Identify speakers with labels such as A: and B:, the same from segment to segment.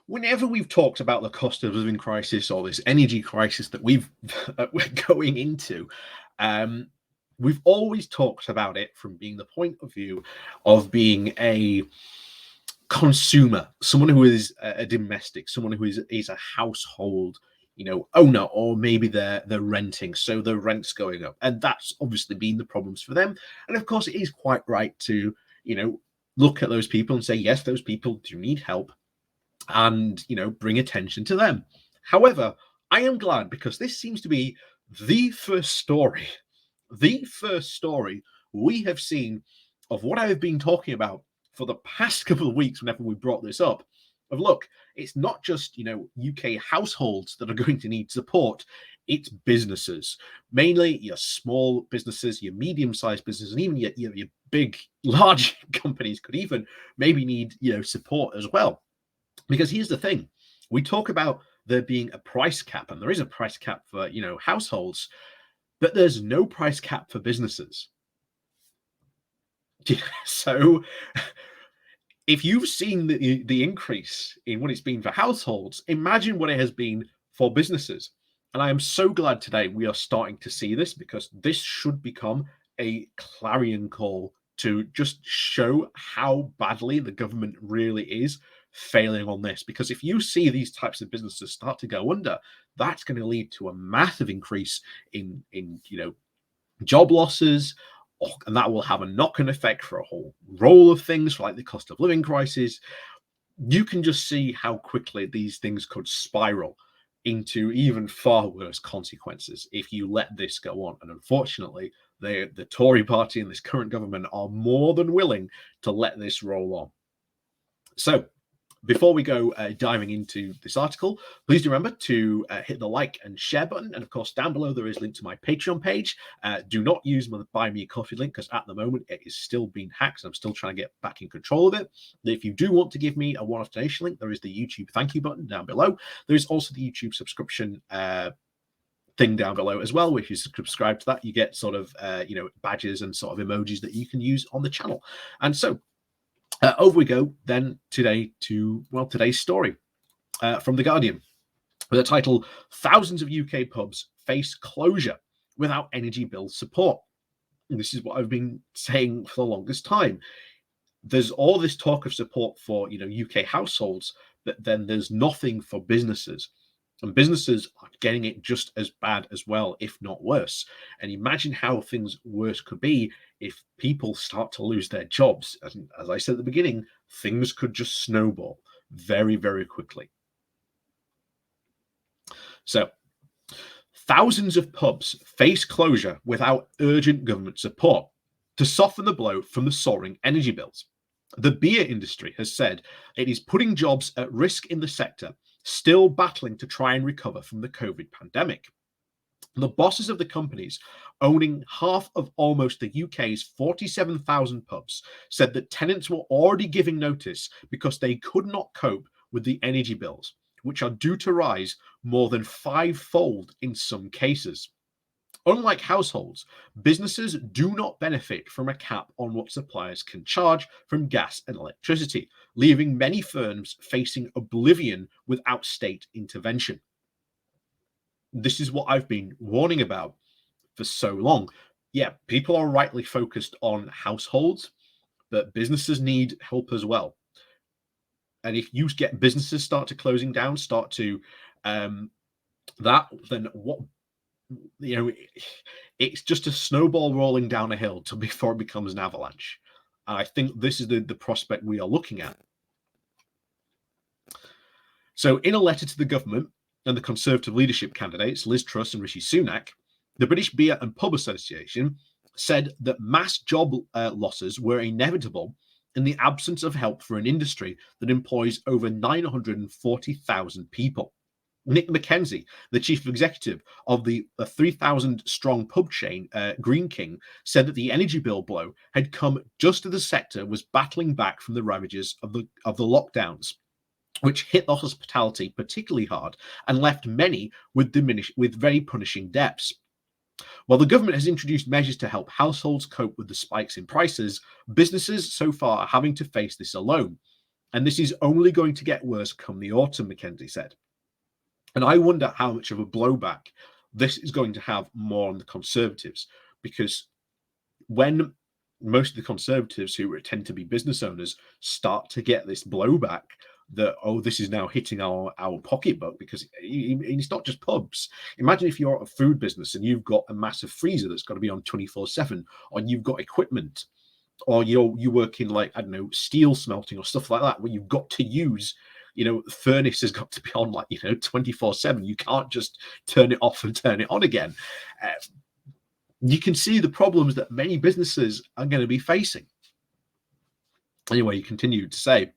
A: Whenever we've talked about the cost of living crisis or this energy crisis that we're going into, um, we've always talked about it from being the point of view of being a consumer, someone who is a domestic, someone who is a household, owner, or maybe they're renting, so the rent's going up, and that's obviously been the problems for them. And of course, it is quite right to look at those people and say, yes, those people do need help, and bring attention to them. However, I am glad because this seems to be the first story, the first story we have seen of what I have been talking about for the past couple of weeks whenever we brought this up. Of look, it's not just UK households that are going to need support, it's businesses, mainly your small businesses, your medium-sized businesses, and even your big large companies could even maybe need support as well. Because here's the thing, we talk about there being a price cap, and there is a price cap for households, but there's no price cap for businesses. So if you've seen the increase in what it's been for households, imagine what it has been for businesses. And I am so glad today we are starting to see this, because this should become a clarion call to just show how badly the government really is failing on this. Because if you see these types of businesses start to go under, that's going to lead to a massive increase in job losses, and that will have a knock-on effect for a whole roll of things, like the cost of living crisis. You can just see how quickly these things could spiral into even far worse consequences if you let this go on. And unfortunately, the Tory party and this current government are more than willing to let this roll on. So before we go diving into this article, please do remember to hit the like and share button. And of course, down below, there is a link to my Patreon page. Do not use my Buy Me a Coffee link, because at the moment, it is still being hacked. So I'm still trying to get back in control of it. If you do want to give me a one-off donation link, there is the YouTube thank you button down below. There is also the YouTube subscription thing down below as well. If you subscribe to that, you get sort of badges and sort of emojis that you can use on the channel. And so over we go then today to, today's story from The Guardian, with the title, "Thousands of UK pubs face closure without energy bill support." And this is what I've been saying for the longest time. There's all this talk of support for UK households, but then there's nothing for businesses. And businesses are getting it just as bad as well, if not worse. And imagine how things worse could be if people start to lose their jobs. As I said at the beginning, things could just snowball very, very quickly. So, thousands of pubs face closure without urgent government support to soften the blow from the soaring energy bills. The beer industry has said it is putting jobs at risk in the sector, still battling to try and recover from the COVID pandemic. The bosses of the companies owning half of almost the UK's 47,000 pubs said that tenants were already giving notice because they could not cope with the energy bills, which are due to rise more than fivefold in some cases. Unlike households, businesses do not benefit from a cap on what suppliers can charge from gas and electricity, leaving many firms facing oblivion without state intervention. This is what I've been warning about for so long. Yeah, people are rightly focused on households, but businesses need help as well. And if you get businesses start to closing down, start to then what it's just a snowball rolling down a hill before it becomes an avalanche. And I think this is the prospect we are looking at. So in a letter to the government and the Conservative leadership candidates, Liz Truss and Rishi Sunak, the British Beer and Pub Association said that mass job losses were inevitable in the absence of help for an industry that employs over 940,000 people. Nick McKenzie, the chief executive of the 3,000-strong pub chain Green King, said that the energy bill blow had come just as the sector was battling back from the ravages of the lockdowns, which hit the hospitality particularly hard and left many with very punishing debts. While the government has introduced measures to help households cope with the spikes in prices, businesses so far are having to face this alone. And this is only going to get worse come the autumn, Mackenzie said. And I wonder how much of a blowback this is going to have more on the Conservatives, because when most of the Conservatives who tend to be business owners start to get this blowback that, oh, this is now hitting our pocketbook, because it's not just pubs. Imagine if you're a food business and you've got a massive freezer that's got to be on 24/7, or you've got equipment, or you work in, like, I don't know, steel smelting or stuff like that, where you've got to use, furnace has got to be on, like, 24/7. You can't just turn it off and turn it on again. Uh, you can see the problems that many businesses are going to be facing. Anyway, he continued to say,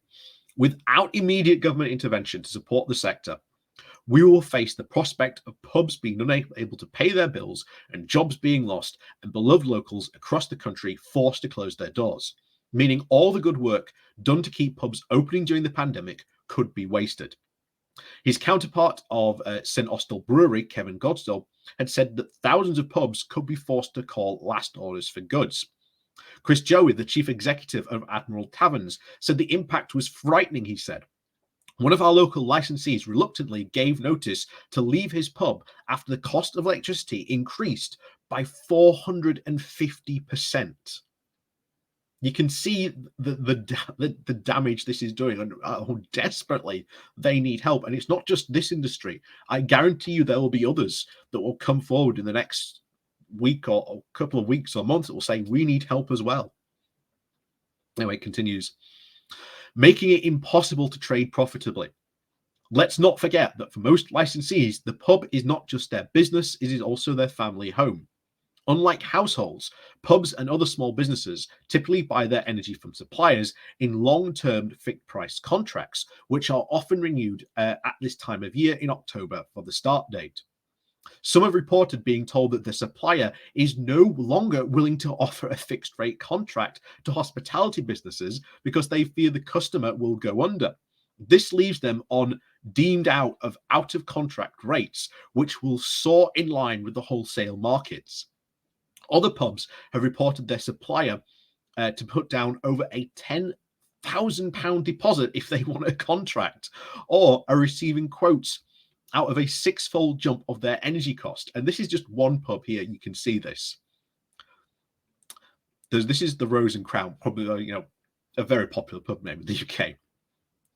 A: without immediate government intervention to support the sector, we will face the prospect of pubs being unable to pay their bills and jobs being lost, and beloved locals across the country forced to close their doors, meaning all the good work done to keep pubs opening during the pandemic could be wasted. His counterpart of St Austell Brewery, Kevin Godstow, had said that thousands of pubs could be forced to call last orders for goods. Chris Joey, the chief executive of Admiral Taverns, said the impact was frightening, he said. One of our local licensees reluctantly gave notice to leave his pub after the cost of electricity increased by 450%. You can see the damage this is doing, and how desperately they need help. And it's not just this industry. I guarantee you there will be others that will come forward in the next week or a couple of weeks or months that will say we need help as well. Anyway, it continues, making it impossible to trade profitably. Let's not forget that for most licensees, the pub is not just their business, it is also their family home. Unlike households, pubs and other small businesses typically buy their energy from suppliers in long-term fixed-price contracts, which are often renewed at this time of year in October for the start date. Some have reported being told that the supplier is no longer willing to offer a fixed-rate contract to hospitality businesses because they fear the customer will go under. This leaves them on deemed out of contract rates, which will soar in line with the wholesale markets. Other pubs have reported their supplier to put down over a £10,000 deposit if they want a contract, or are receiving quotes out of a six-fold jump of their energy cost. And this is just one pub here. You can see this. This is the Rose and Crown, probably a very popular pub name in the UK.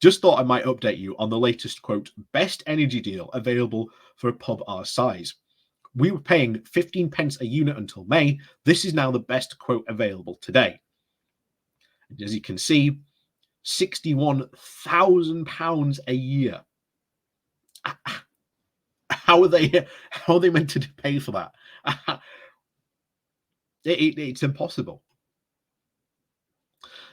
A: Just thought I might update you on the latest, quote, best energy deal available for a pub our size. We were paying 15 pence a unit until May. This is now the best quote available today. And as you can see, £61,000 a year. How are they meant to pay for that? It's impossible.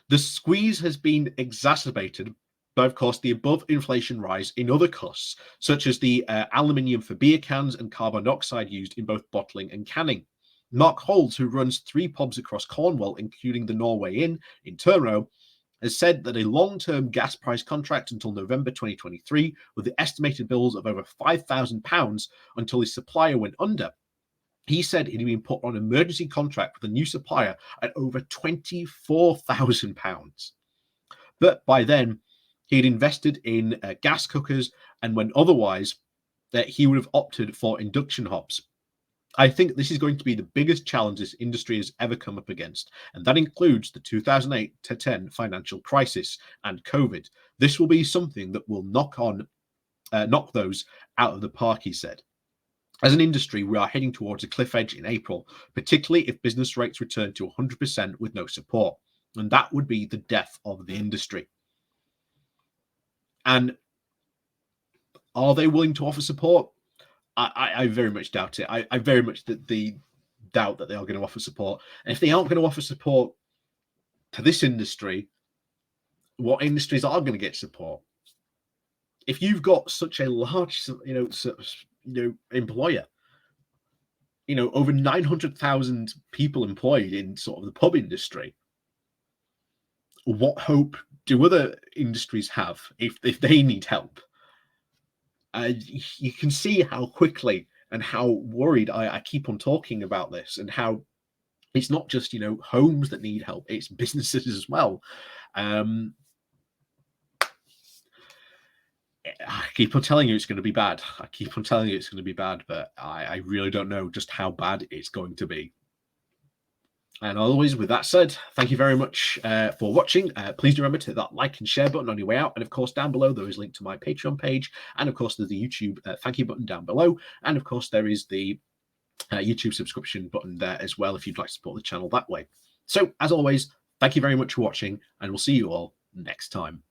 A: The squeeze has been exacerbated by, of course, the above inflation rise in other costs, such as the aluminium for beer cans and carbon dioxide used in both bottling and canning. Mark Holds, who runs 3 pubs across Cornwall, including the Norway Inn in Turnrow, has said that a long-term gas price contract until November 2023, with the estimated bills of over £5,000 until his supplier went under. He said he'd been put on an emergency contract with a new supplier at over £24,000. But by then, he'd invested in gas cookers, and when otherwise, that he would have opted for induction hobs. I think this is going to be the biggest challenge this industry has ever come up against, and that includes the 2008 to 10 financial crisis and COVID. This will be something that will knock those out of the park, he said. As an industry, we are heading towards a cliff edge in April, particularly if business rates return to 100% with no support, and that would be the death of the industry. And are they willing to offer support? I very much doubt it. I very much doubt that they are going to offer support. And if they aren't going to offer support to this industry, what industries are going to get support? If you've got such a large, employer, over 900,000 people employed in sort of the pub industry, what hope do other industries have if they need help? You can see how quickly and how worried I keep on talking about this, and how it's not just homes that need help, it's businesses as well. keep on telling you it's going to be bad. I keep on telling you it's going to be bad, but I really don't know just how bad it's going to be. And always, with that said, thank you very much for watching. Please do remember to hit that like and share button on your way out. And of course, down below, there is a link to my Patreon page. And of course, there's the YouTube thank you button down below. And of course, there is the YouTube subscription button there as well if you'd like to support the channel that way. So, as always, thank you very much for watching, and we'll see you all next time.